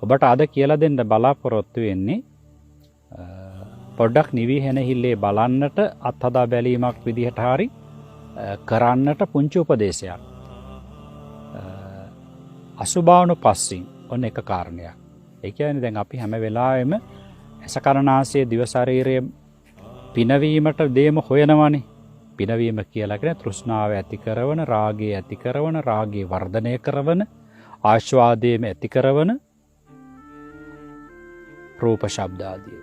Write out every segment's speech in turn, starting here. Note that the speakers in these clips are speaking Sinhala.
ඔබට අද කියලා දෙන්න බලාපොරොත්තු වෙන්නේ පොඩ්ඩක් නිවිහෙනහිල්ලේ බලන්නට අත්හදා බැලීමක් විදිහට හරි කරන්නට පුංචි උපදේශයක්. අසුභානුපස්සී ඔන්න එක කාරණයක්. ඒ කියන්නේ දැන් අපි හැම වෙලාවෙම ඇස කන නාසය දිව ශරීරය පිනවීමට දේම හොයනවනේ. පිනවීම කියලා කියන්නේ තෘෂ්ණාව ඇති කරන, රාගය ඇති කරන, රාගය වර්ධනය කරන, ආස්වාදයේම ඇති කරන රූප ශබ්ද ආදී.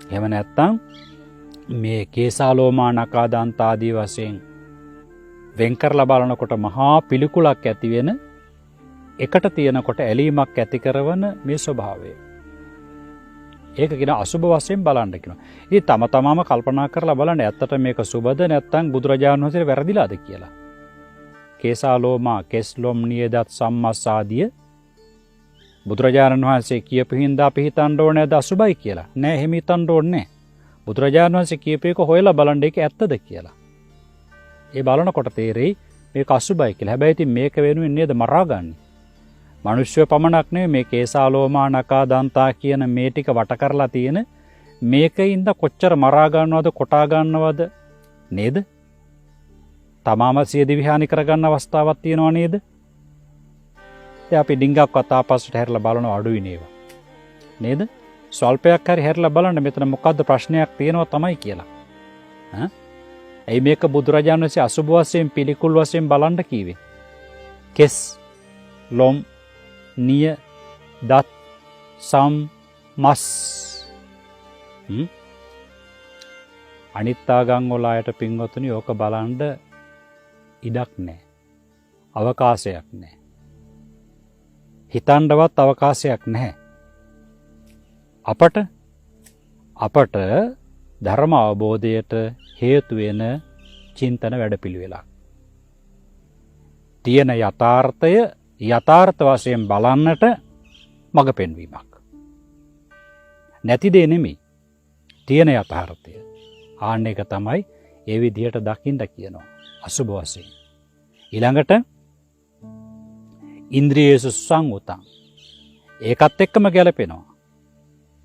එහෙම නැත්නම් මේ කේසාලෝමා නකා දන්ත ආදී වශයෙන් වෙන් කරලා බලනකොට මහා පිළිකුලක් ඇති වෙන, එකට තියෙනකොට ඇලීමක් ඇති කරන මේ ස්වභාවය. ඒක කියන අසුභ වශයෙන් බලන්න කියනවා. ඉතින් තම තමාම කල්පනා කරලා බලන්න ඇත්තට මේක සුබද නැත්නම් බුදුරජාණන් වහන්සේ වැරදිලාද කියලා. කේසාලෝමා කෙස්ලොම් නියදත් සම්මස්සාදිය බුදුරජාණන් වහන්සේ කියපු හින්දා අපි හිතන්න ඕනේද අසුභයි කියලා. නෑ, එහෙම හිතන්න ඕනේ නෑ. බුදුරජාණන් වහන්සේ කියපු එක හොයලා බලන්න ඒක ඇත්තද කියලා. ඒ බලනකොට තේරෙයි මේක අසුභයි කියලා. හැබැයි ඉතින් මේක වෙනුවෙන් නේද මරාගන්නේ. මනුෂ්‍ය පමණක් නෙවෙයි මේ කේසාලෝමා නකා දන්තා කියන මේ ටික වට කරලා තියෙන මේකින්ද කොච්චර මරා ගන්නවද කොටා ගන්නවද නේද? තමාම සිය දිවිහානි කරගන්න අවස්ථාවක් තියෙනව නේද? දැන් අපි ඩිංගක්වත් ආපස්සට හැරිලා බලන අඩුයි නේවා. නේද? ස්වල්පයක් හරි හැරිලා බලන්න මෙතන මොකද්ද ප්‍රශ්නයක් තියෙනවා තමයි කියලා. ඇයි මේක බුදුරජාණන් වහන්සේ අසුභ වශයෙන් පිළිකුල් වශයෙන් බලන්න කීවේ? කෙස්, ලොම්, නිය, දත්, සම්, මස්. අනිත් ආගම් වල අයට පින්වතුනි ඕක බලන්න ඉඩක් නැහැ. අවකාශයක් නැහැ. හිතන්නවත් අවකාශයක් නැහැ. අපට ධර්ම අවබෝධයට හේතු වෙන චින්තන වැඩපිළිවෙලක්. තියෙන යථාර්ථය යථාර්ථ වශයෙන් බලන්නට මඟ පෙන්වීමක්. නැති දේ නෙමෙයි. තියෙන යථාර්ථය. ආන්න එක තමයි ඒ විදිහට දකින්න කියනවා අසුභ වශයෙන්. ඊළඟට ඉන්ද්‍රියේසු සංඋතං. ඒකත් එක්කම ගැලපෙනවා.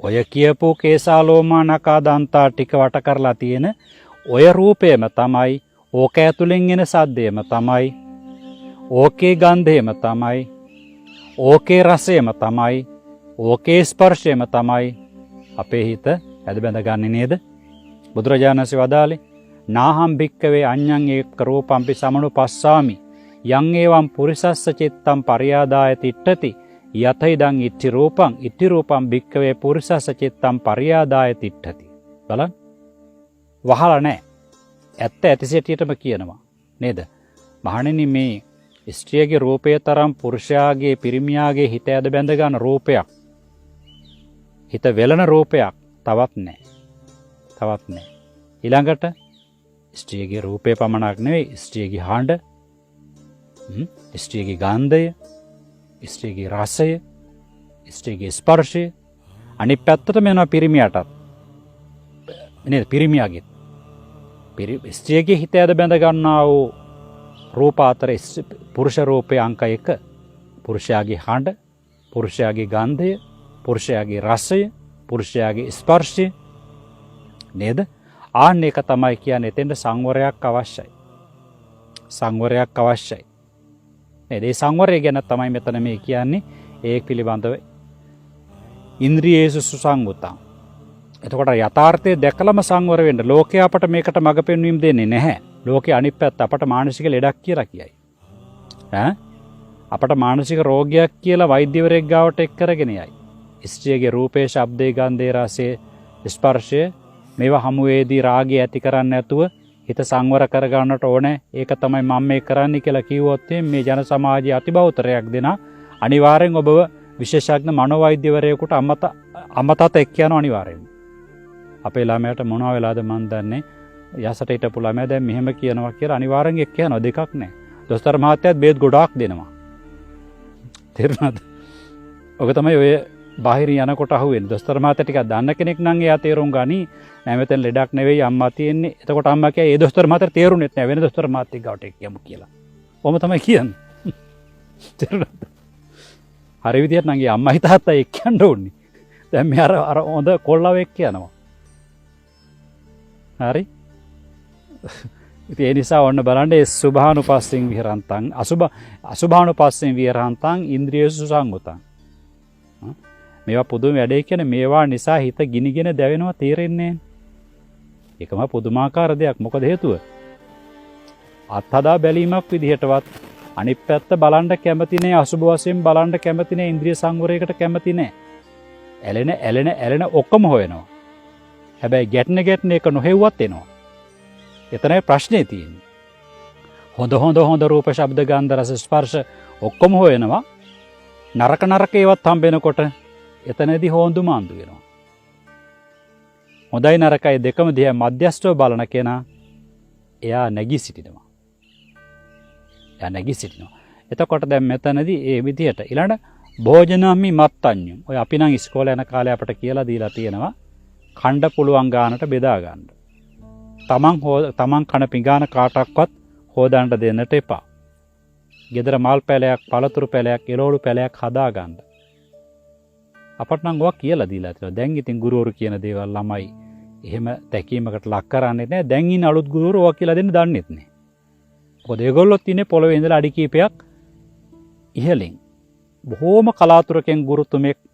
ඔය කියපු කේසාලෝමා නකා දන්තා ටික වට කරලා තියෙන ඔය රූපයම තමයි, ඕක ඇතුලෙන් එන සද්දයම තමයි, ඕකේ ගන්ධයම තමයි, ඕකේ රසයම තමයි, ඕකේ ස්පර්ශයම තමයි අපේ හිත ඇද බැඳ ගන්නෙ නේද? බුදුරජාණන් වහන්සේ වදාළේ නාහම් භික්කවේ අඤ්ඤං ඒක රූපම්පි සමනුපස්සාමි යං ඒවම් පුරිසස්ස චිත්තම් පරියාදාය තිට්ඨති යතයිදං ඉච්චි රූපම් භික්කවේ පුරිසස්ස චිත්තම් පරියාදාය තිට්ඨති. බලන්න වහලා නැහැ. ඇත්ත ඇතිසැටියටම කියනවා නේද? මහණෙනි මේ ස්ත්‍රියගේ රූපය තරම් පුරුෂයාගේ පිරිමියාගේ හිත ඇද බැඳ ගන්න රූපයක්, හිත වෙලන රූපයක් තවත් නැහැ. ඊළඟට ස්ත්‍රියගේ රූපය පමණක් නෙවෙයි, ස්ත්‍රියගේ හඬ, ස්ත්‍රියගේ ගන්ධය, ස්ත්‍රියගේ රසය, ස්ත්‍රියගේ ස්පර්ශය, අනිත් පැත්තටම යනවා පිරිමියාටත් නේද? පිරිමියාගේ ස්ත්‍රියගේ හිත ඇද බැඳ ගන්නා වූ රූප අතර පුරුෂ රූපය අංක 1, පුරුෂයාගේ හඬ, පුරුෂයාගේ ගන්ධය, පුරුෂයාගේ රසය, පුරුෂයාගේ ස්පර්ශය නේද? ආන්න එක තමයි කියන්නේ එතෙන්ට සංවරයක් අවශ්‍යයි. සංවරයක් අවශ්‍යයි. නේද? ඒ සංවරය ගැන තමයි මෙතන මේ කියන්නේ. ඒ පිළිබඳව ඉන්ද්‍රියේසු සුසංගතං. එතකොට යථාර්ථය දැකලම සංවර වෙන්න. ලෝකේ අපට මේකට මඟ පෙන්වීම දෙන්නේ නැහැ. ලෝකේ අනිත් පැත්ත අපට මානසික ලෙඩක් කියලා කියයි. අපට මානසික රෝගයක් කියලා වෛද්‍යවරයෙක් ගාවට එක් කරගෙන යයි. ස්ත්‍රියගේ රූපේ, ශබ්දේ, ගන්ධේ, රසේ, ස්පර්ශය මේවා හමුවේදී රාගය ඇති කරන්නේ නැතුව හිත සංවර කරගන්නට ඕනේ. ඒක තමයි මම මේ කරන්නේ කියලා කිව්වොත් මේ ජන සමාජයේ අතිබෞතරයක් දෙනා අනිවාර්යෙන් ඔබව විශේෂඥ මනෝවෛද්‍යවරයෙකුට අමතත එක්ක යනවා අනිවාර්යෙන්. අපේ ළමයට මොනවා වෙලාද මන් දන්නේ. යසට හිටපු ළමයා දැන් මෙහෙම කියනවා කියලා අනිවාර්යෙන් එක්ක යනවා. දෙකක් නැහැ. දොස්තර මහත්තයාත් බේත් ගොඩාක් දෙනවා. තේරුණාද? ඔක තමයි ඔය බාහිර යනකොට අහුවෙන්නේ. දොස්තර මහත්තයා ටිකක් දන්න කෙනෙක් නම් එයා තේරුම් ගනි. නෑ මෙතන ලෙඩක් නෙවෙයි අම්මා තියෙන්නේ. එතකොට අම්මා කියයි ඒ දොස්තර මහත්තයා තේරුණෙත් නෑ වෙන දොස්තර මහත්තයෙක් ගාවට එක්ක යමු කියලා. ඔහොම තමයි කියන්නේ. තේරුණාද? හරි විදිහට නංගි අම්මයි තාත්තා එක්ක යන්න ඕනේ. දැන් මේ අර හොඳ කොල්ලව එක්ක යනවා. හරි? ඉතින් ඒ නිසා ඔන්න බලන්න ඒ සුභානුපස්සෙන් විහරන්තං අසුභානුපස්සෙන් විහරන්තං ඉන්ද්‍රියසු සංගතං. මේවා පුදුම වැඩේ කියන මේවා නිසා හිත ගිනිගෙන දැවෙනවා තේරෙන්නේ නැහැ. ඒකම පුදුමාකාර දෙයක්. මොකද හේතුව? අත්හදා බැලීමක් විදිහටවත් අනිත් පැත්ත බලන්න කැමති නෑ, අසුභ වශයෙන් බලන්න කැමති නෑ, ඉන්ද්‍රිය සංවරයකට කැමති නෑ. ඇලෙන ඔක්කොම හොයනවා. හැබැයි ගැටෙන එක නොහෙව්වත් එනවා. එතනයි ප්‍රශ්නේ තියෙන්නේ. හොඳ රූප, ශබ්ද, ගන්ධ, රස, ස්පර්ශ ඔක්කොම හොයනවා. නරක ඒවත් හම්බෙනකොට එතනදී හොඳු මාන්දු වෙනවා. හොඳයි නරකයි දෙකම දිහා මධ්‍යස්ථව බලන කෙනා එයා නැගී සිටිනවා. එතකොට දැන් මෙතනදී ඒ විදිහට ඊළඟ භෝජනම්මි මත්තඤ්ඤු. ඔය අපි නම් ඉස්කෝලේ යන කාලේ අපට කියලා දීලා තියෙනවා කණ්ඩ පුළුවන් ගානට බෙදා ගන්න. තමන් කන පිඟාන කාටවත් හොදන්න දෙන්නට එපා. ගෙදර මල් පැලයක්, පළතුරු පැලයක්, එළවලු පැලයක් හදා ගන්න. අපට නම් ඔවා කියලා දීලා තියෙනවා. දැන් ඉතින් ගුරුවරු කියන දේවල් ළමයි එහෙම දැකීමකට ලක් කරන්නේ නැහැ. දැන් ඉන්න අලුත් ගුරුවරු ඔවා කියලා දෙන්න දන්නෙත් නැහැ. මොකද ඒගොල්ලොත් ඉන්නේ පොළවේ ඉඳලා අඩි කීපයක් ඉහළින්. බොහෝම කලාතුරකින්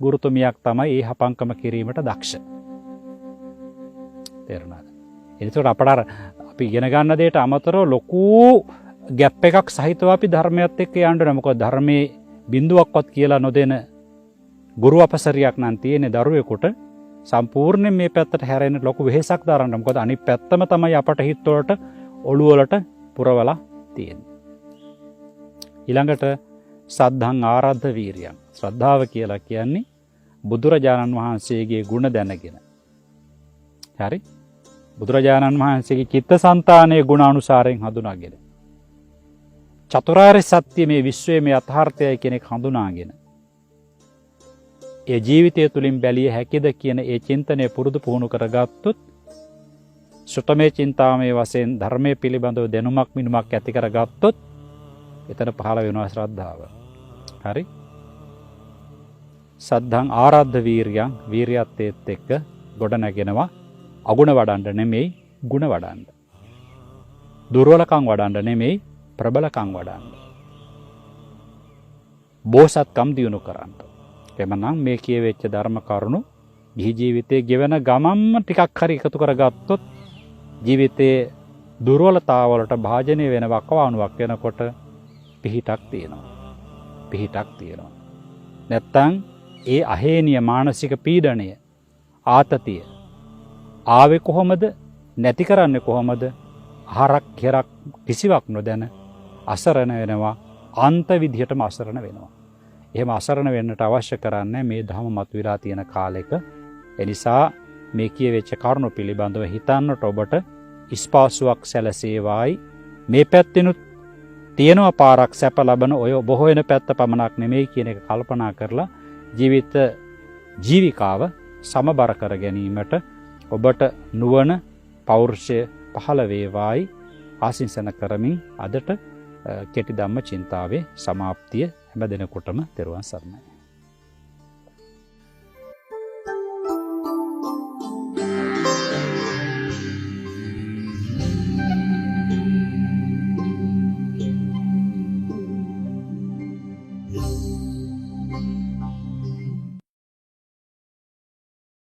ගුරුතුමියක් තමයි ඒ හපංකම කිරීමට දක්ෂ. තේරුණාද? එතකොට අපට අපි ඉගෙන ගන්න දෙයට අමතරව ලොකු ගැප් එකක් සහිතව අපි ධර්මයත් එක්ක යන්න ඕනේ. මොකද ධර්මයේ බිඳුවක්වත් කියලා නොදෙන ගුරු අපසරියක් නම් තියෙන දරුවෙකුට සම්පූර්ණයෙන් මේ පැත්තට හැරෙන්න ලොකු වෙහෙසක් දරන්න. මොකද අනිත් පැත්තම තමයි අපට හිත වලට ඔළුව වලට පුරවලා තියෙන්නේ. ඊළඟට සද්ධං ආරද්ධ වීරියං. ශ්‍රද්ධාව කියලා කියන්නේ බුදුරජාණන් වහන්සේගේ ගුණ දැනගෙන. හරි? බුදුරජාණන් වහන්සේගේ චිත්තසංතානයේ ගුණ අනුසාරයෙන් හඳුනාගෙන. චතුරාර්ය සත්‍ය මේ විශ්වයේ මේ යථාර්ථයයි කියන එක හඳුනාගෙන. ඒ ජීවිතය තුළින් බැලිය හැකිද කියන ඒ චින්තනය පුරුදු පුහුණු කරගත්තොත් සුතමේ චින්තාමේ වශයෙන් ධර්මයේ පිළිබඳව දැනුමක් මිනුමක් ඇති කරගත්තොත් එතන පහළ වෙනවා ශ්‍රද්ධාව. හරි? සද්ධං ආරද්ධ වීරියං. වීරියත් එක්ක ගොඩ නැගෙනවා. අගුණ වඩන්න නෙමෙයි ගුණ වඩන්න. දුර්වලකම් වඩන්න නෙමෙයි ප්‍රබලකම් වඩන්න. බෝසත්කම් දියුණු කරන්න. එමනම් මේ කියවෙච්ච ධර්ම කරුණු ගිහි ජීවිතයේ ගෙවන ගමම්ම ටිකක් හරි එකතු කරගත්තොත් ජීවිතයේ දුර්වලතාවලට භාජනය වෙන වකවානුවක් වෙනකොට පිහිටක් තියෙනවා. නැත්තම් ඒ අහේනිය මානසික පීඩණය, ආතතිය ආවේ කොහොමද? නැති කරන්නේ කොහොමද? ආහාරක් කෙරක් කිසිවක් නොදැන අසරණ වෙනවා. අන්ත විදිහටම අසරණ වෙනවා. එහෙම අසරණ වෙන්නට අවශ්‍ය කරන්නේ මේ ධර්ම මතුවලා තියෙන කාලෙක. එනිසා මේ කියවෙච්ච කරුණු පිළිබඳව හිතන්නට ඔබට ස්පාසුවක් සැලසේවායි. මේ පැත්තෙනුත් තියෙනවා පාරක් සැප ලබන ඔය බොහෝ වෙන පැත්ත පමණක් නෙමෙයි කියන එක කල්පනා කරලා ජීවිකාව සමබර කර ගැනීමට ඔබට නුවණ පෞරුෂය පහළ වේවායි ආශිංසන කරමින් අදට කෙටි ධම්ම චින්තාවේ සමාප්තිය හැම දිනකොටම තෙරුවන් සරණයි.